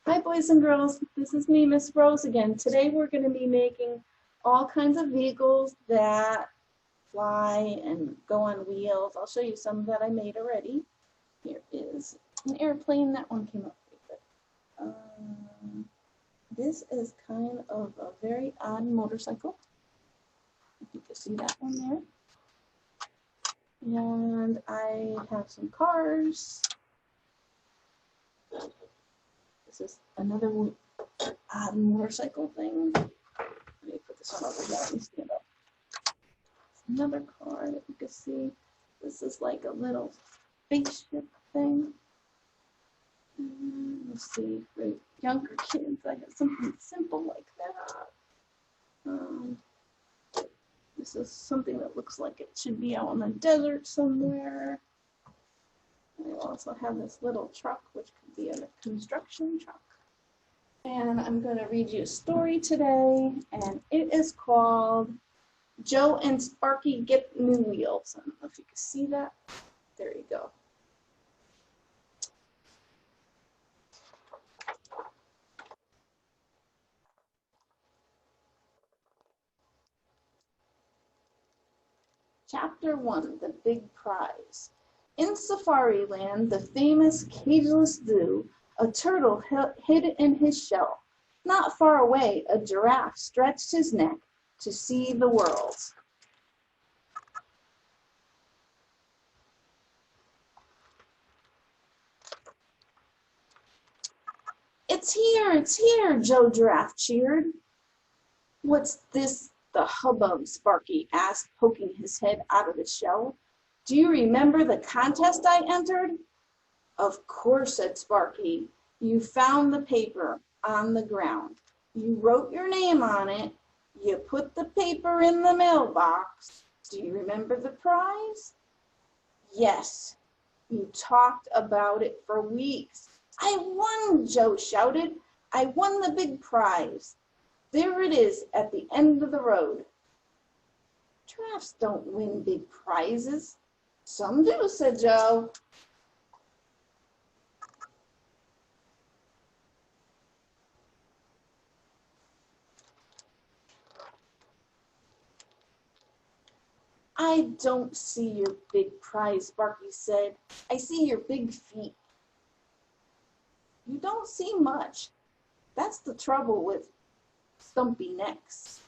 Hi boys and girls, this is me, Miss Rose again. Today we're going to be making all kinds of vehicles that fly and go on wheels. I'll show you some that I made already. Here is an airplane. That one came up pretty good. This is kind of a very odd motorcycle. If you can see that one there. And I have some cars. This is another odd motorcycle thing. Let me put this one over here. Let me stand up. Another car that you can see. This is like a little spaceship thing. Let's see, for younger kids, I have something simple like that. This is something that looks like it should be out in the desert somewhere. I also have this little truck, which could be a construction truck. And I'm going to read you a story today, and it is called Joe and Sparky Get New Wheels. I don't know if you can see that. There you go. Chapter 1, The Big Prize. In Safari Land, the famous cageless zoo, a turtle hid in his shell. Not far away, a giraffe stretched his neck to see the world. It's here, Joe Giraffe cheered. What's this, the hubbub? Sparky asked, poking his head out of his shell. Do you remember the contest I entered? Of course, said Sparky. You found the paper on the ground. You wrote your name on it. You put the paper in the mailbox. Do you remember the prize? Yes. You talked about it for weeks. I won, Joe shouted. I won the big prize. There it is at the end of the road. Giraffes don't win big prizes. Some do, said Joe. I don't see your big prize, Sparky said. I see your big feet. You don't see much. That's the trouble with stumpy necks.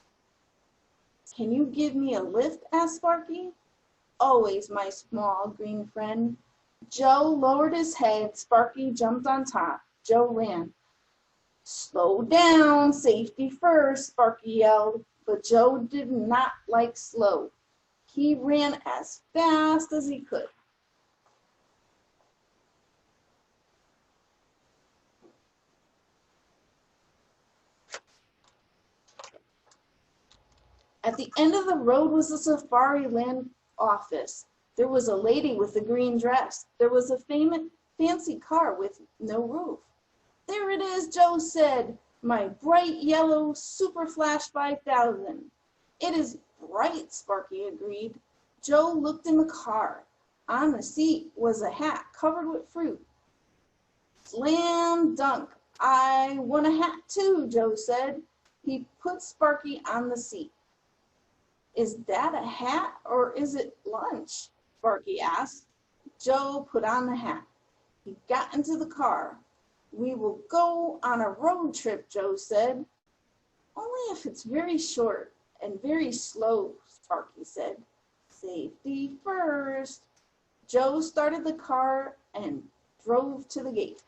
Can you give me a lift? Asked Sparky. Always, my small green friend. Joe lowered his head. Sparky jumped on top. Joe ran. Slow down, safety first, Sparky yelled. But Joe did not like slow. He ran as fast as he could. At the end of the road was the Safari Land office. There was a lady with a green dress. There was a fancy car with no roof. There it is, Joe said. My bright yellow Super Flash 5000. It is bright, Sparky agreed. Joe looked in the car. On the seat was a hat covered with fruit. Slam dunk. I want a hat too, Joe said. He put Sparky on the seat. Is that a hat or is it lunch? Sparky asked. Joe put on the hat. He got into the car. We will go on a road trip, Joe said. Only if it's very short and very slow, Sparky said. Safety first. Joe started the car and drove to the gate.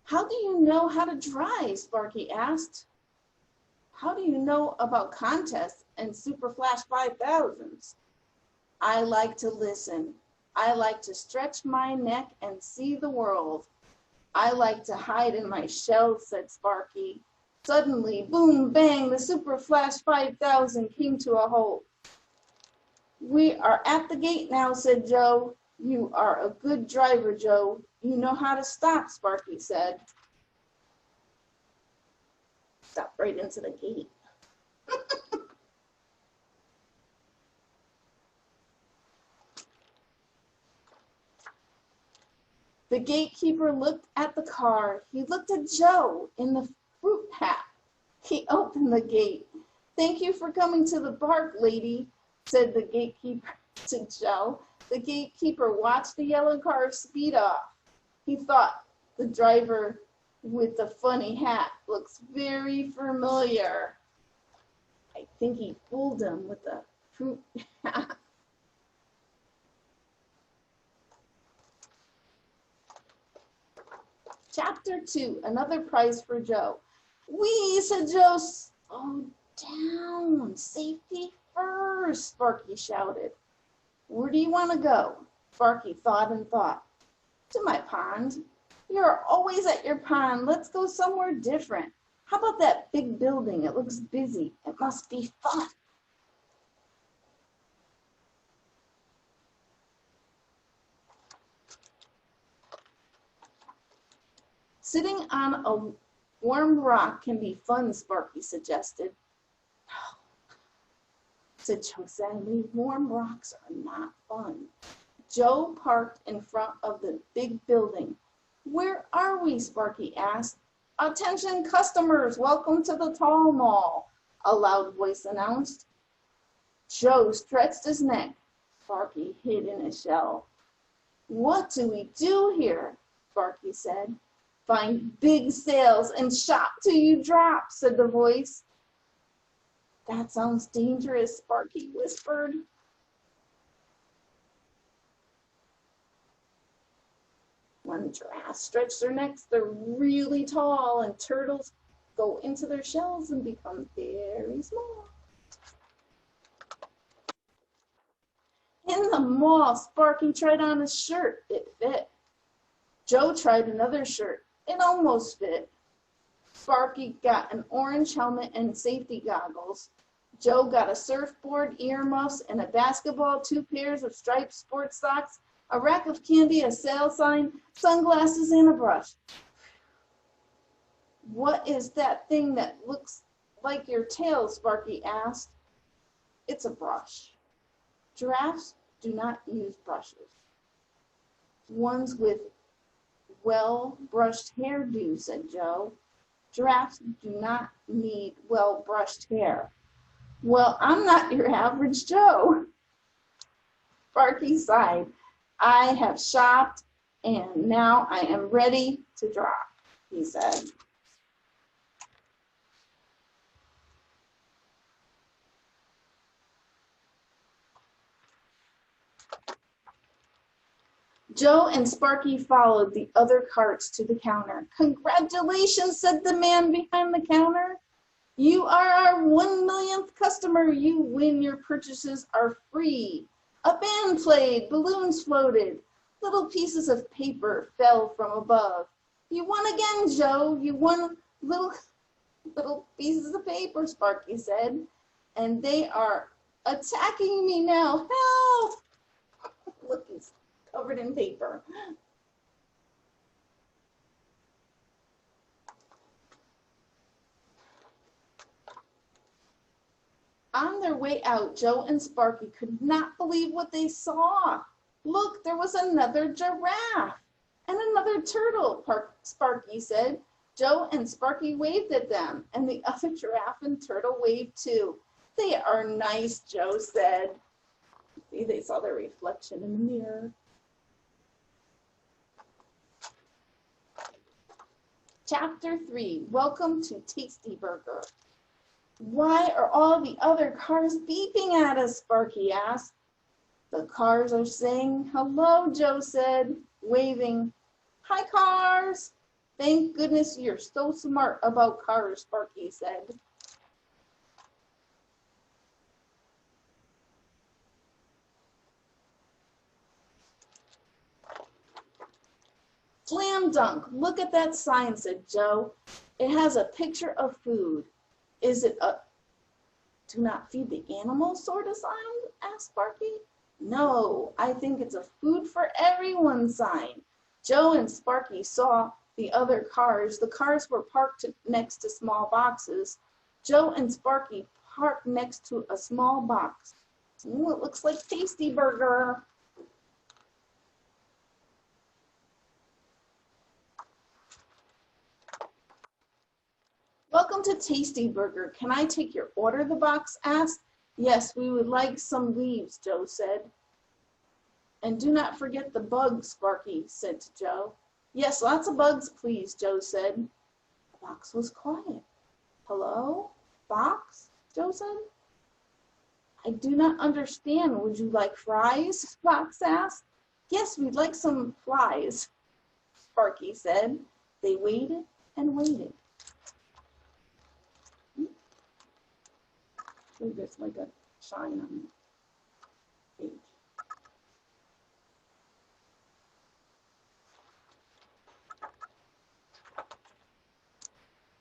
How do you know how to drive? Sparky asked. How do you know about contests and Super Flash 5000s? I like to listen. I like to stretch my neck and see the world. I like to hide in my shell, said Sparky. Suddenly, boom, bang, the Super Flash 5000 came to a halt. We are at the gate now, said Joe. You are a good driver, Joe. You know how to stop, Sparky said. Stop right into the gate. The gatekeeper looked at the car. He looked at Joe in the fruit hat. He opened the gate. "Thank you for coming to the park, lady," said the gatekeeper to Joe. The gatekeeper watched the yellow car speed off. He thought, the driver with the funny hat looks very familiar. I think he fooled him with the fruit hat. Chapter 2, another prize for Joe. "Wee," said Joe. "Slow down. Safety first," Sparky shouted. "Where do you want to go?" Sparky thought and thought. "To my pond." "You're always at your pond. Let's go somewhere different. How about that big building? It looks busy. It must be fun." "Sitting on a warm rock can be fun," Sparky suggested. "No," said Joe sadly. "Warm rocks are not fun." Joe parked in front of the big building. "Where are we?" Sparky asked. "Attention customers, welcome to the Tall Mall," a loud voice announced. Joe stretched his neck. Sparky hid in his shell. "What do we do here?" Sparky said. "Find big sales and shop till you drop," said the voice. "That sounds dangerous," Sparky whispered. When giraffes stretch their necks, they're really tall, and turtles go into their shells and become very small. In the mall, Sparky tried on a shirt. It fit. Joe tried another shirt. It almost fit. Sparky got an orange helmet and safety goggles. Joe got a surfboard, earmuffs, and a basketball, 2 pairs of striped sports socks, a rack of candy, a sale sign, sunglasses, and a brush. "What is that thing that looks like your tail?" Sparky asked. "It's a brush." "Giraffes do not use brushes." "Ones with well-brushed hair do," said Joe. "Giraffes do not need well-brushed hair." "Well, I'm not your average Joe." Sparky sighed. "I have shopped, and now I am ready to drop," he said. Joe and Sparky followed the other carts to the counter. "Congratulations," said the man behind the counter. "You are our 1 millionth customer. You win. Your purchases are free." A band played, balloons floated, little pieces of paper fell from above. "You won again, Joe. You won little pieces of paper," Sparky said. "And they are attacking me now. Help!" Look, he's covered in paper. On their way out, Joe and Sparky could not believe what they saw. Look, there was another giraffe and another turtle, Sparky said. Joe and Sparky waved at them, and the other giraffe and turtle waved too. "They are nice," Joe said. See, they saw their reflection in the mirror. Chapter 3, Welcome to Tasty Burger. "Why are all the other cars beeping at us?" Sparky asked. "The cars are saying hello," Joe said, waving. "Hi, cars." "Thank goodness you're so smart about cars," Sparky said. "Slam dunk, look at that sign," said Joe. "It has a picture of food. Is it a 'do not feed the animals' sort of sign?" asked Sparky. "No, I think it's a food for everyone sign." Joe and Sparky saw the other cars. The cars were parked next to small boxes. Joe and Sparky parked next to a small box. "Ooh, it looks like Tasty Burger." Welcome to Tasty Burger. Can I take your order? The box asked. Yes, we would like some leaves, Joe said. And do not forget the bugs, Sparky said to Joe. Yes, lots of bugs, please, Joe said. The box was quiet. Hello? Box? Joe said. I do not understand. Would you like fries? Box asked. Yes, we'd like some flies, Sparky said. They waited and waited. There's like a shine on the page.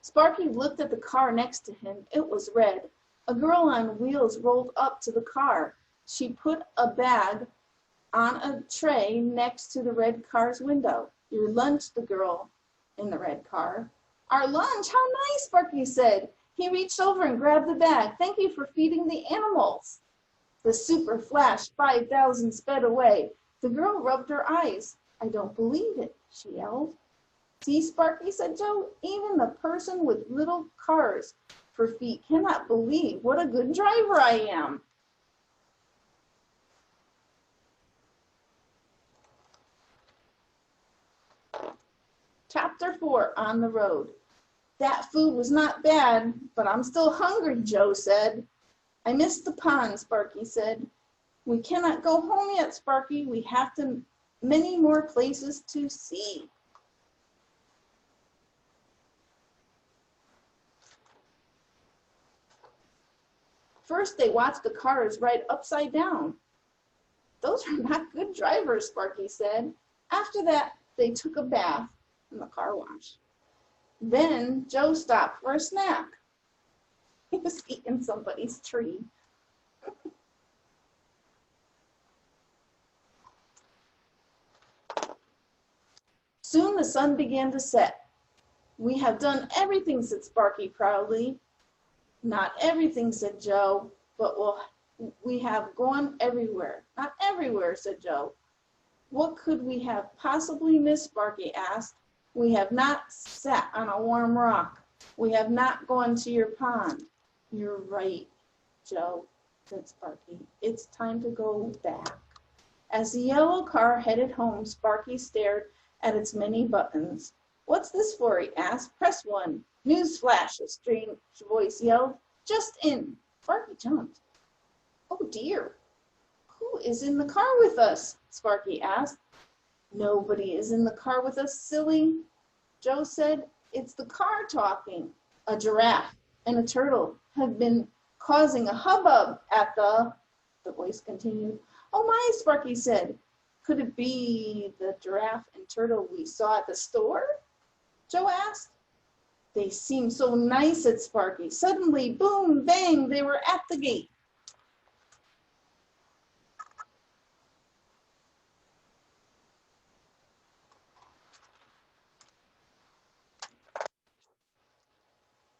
Sparky looked at the car next to him. It was red. A girl on wheels rolled up to the car. She put a bag on a tray next to the red car's window. Your lunch, the girl in the red car. Our lunch? How nice, Sparky said. He reached over and grabbed the bag. Thank you for feeding the animals. The super flash 5,000 sped away. The girl rubbed her eyes. I don't believe it, she yelled. See, Sparky, said Joe, even the person with little cars for feet cannot believe what a good driver I am. Chapter 4, On the Road. That food was not bad, but I'm still hungry, Joe said. I missed the pond, Sparky said. We cannot go home yet, Sparky. We have many more places to see. First, they watched the cars ride upside down. Those are not good drivers, Sparky said. After that, they took a bath in the car wash. Then Joe stopped for a snack. He was eating somebody's tree. Soon the sun began to set. We have done everything, said Sparky proudly. Not everything, said Joe, but we have gone everywhere. Not everywhere, said Joe. What could we have possibly missed, Sparky asked. We have not sat on a warm rock. We have not gone to your pond. You're right, Joe, said Sparky. It's time to go back. As the yellow car headed home, Sparky stared at its many buttons. What's this for? He asked. Press 1. Newsflash, a strange voice yelled. Just in. Sparky jumped. Oh dear. Who is in the car with us? Sparky asked. Nobody is in the car with us, silly, Joe said. It's the car talking. A giraffe and a turtle have been causing a hubbub at the voice continued. Oh my, Sparky said. Could it be the giraffe and turtle we saw at the store? Joe asked. They seem so nice, said Sparky. Suddenly, boom, bang, they were at the gate.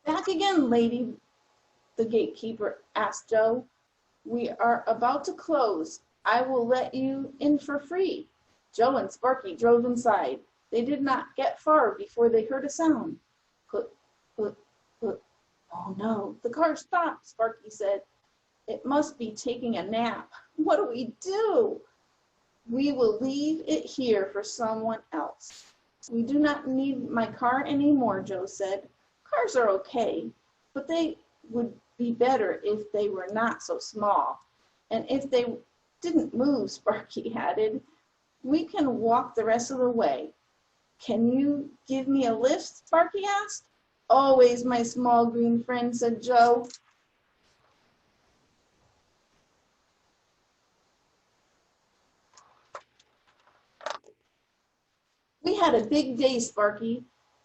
Back again, lady, the gatekeeper asked Joe. We are about to close. I will let you in for free. Joe and Sparky drove inside. They did not get far before they heard a sound. Put. Oh no, the car stopped, Sparky said. It must be taking a nap. What do we do? We will leave it here for someone else. We do not need my car anymore, Joe said. Cars are okay, but they would be better if they were not so small. And if they didn't move, Sparky added. We can walk the rest of the way. Can you give me a lift? Sparky asked. Always, my small green friend, said Joe. We had a big day, Sparky,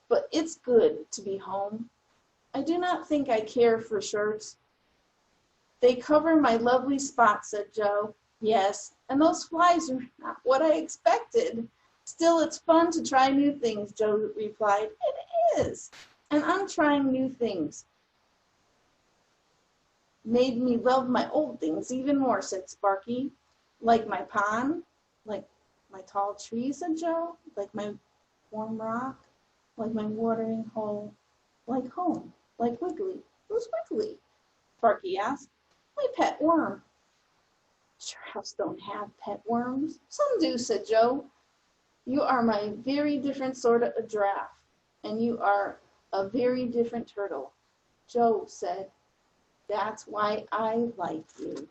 but it's good to be home. I do not think I care for shirts. They cover my lovely spots, said Joe. Yes, and those flies are not what I expected. Still, it's fun to try new things, Joe replied. It is, and I'm trying new things. Made me love my old things even more, said Sparky. Like my pond, like my tall tree, said Joe. Like my warm rock, like my watering hole, like home. Like Wiggly. Who's Wiggly? Sparky asked. My pet worm. Giraffes don't have pet worms. Some do, said Joe. You are my very different sort of a giraffe, and you are a very different turtle. Joe said, that's why I like you.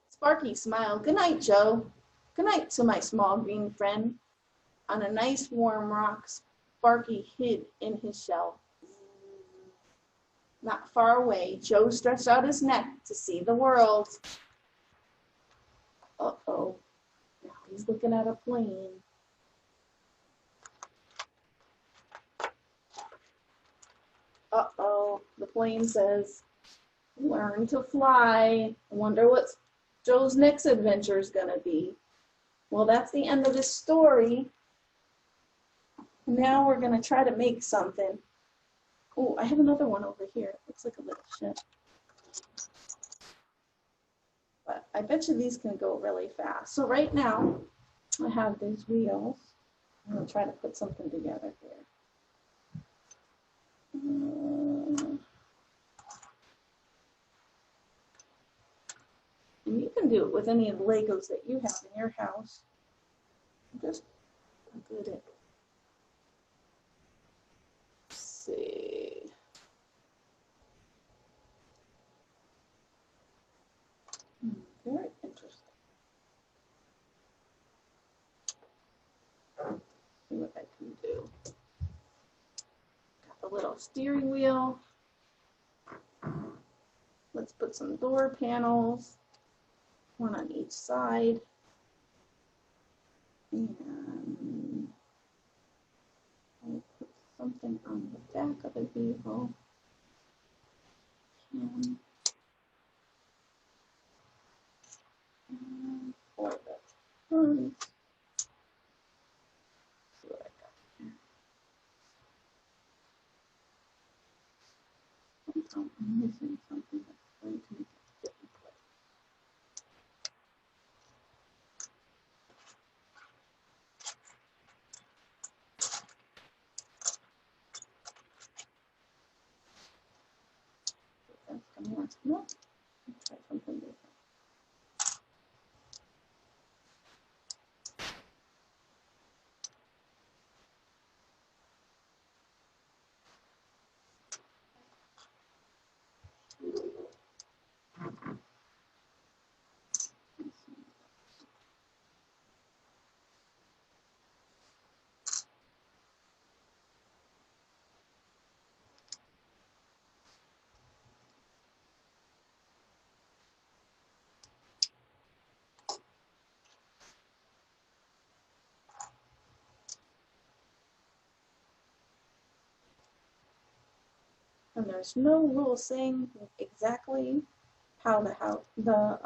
Sparky smiled. Good night, Joe. Good night to my small green friend. On a nice warm rock, Sparky hid in his shell. Not far away, Joe stretched out his neck to see the world. Uh-oh. Now he's looking at a plane. Uh-oh. The plane says, learn to fly. I wonder what Joe's next adventure is going to be. Well, that's the end of this story. Now we're going to try to make something. Oh, I have another one over here. It looks like a little ship. But I bet you these can go really fast. So right now, I have these wheels. I'm going to try to put something together here. And you can do it with any of the Legos that you have in your house. I'm just good at see. Very interesting. See what I can do. Got the little steering wheel. Let's put some door panels, one on each side. And I'll put something on the back of the vehicle. For the front. See what I got here. Somehow I'm missing something that's going to make it fit in place. That's going to work. No, let's try something different. And there's no rule saying exactly how the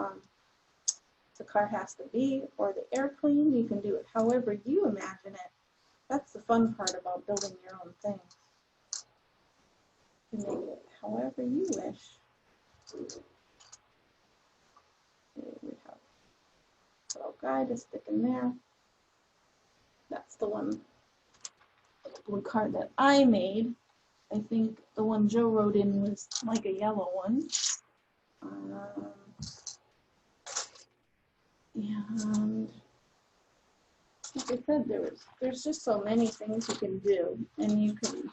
car has to be, or the airplane. You can do it however you imagine it. That's the fun part about building your own things. You make it however you wish. Here we have a little guy to stick in there. That's the one, the blue card that I made. I think the one Joe wrote in was like a yellow one. And like I said, there's just so many things you can do, and you can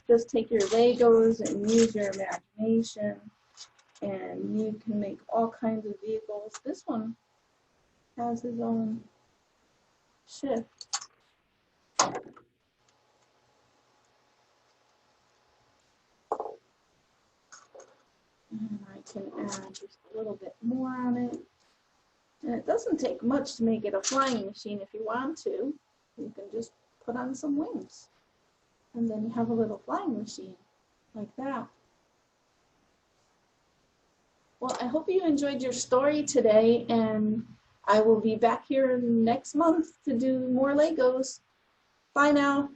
just take your Legos and use your imagination, and you can make all kinds of vehicles. This one has his own ship. And I can add just a little bit more on it. And it doesn't take much to make it a flying machine if you want to. You can just put on some wings. And then you have a little flying machine like that. Well, I hope you enjoyed your story today, and I will be back here next month to do more Legos. Bye now.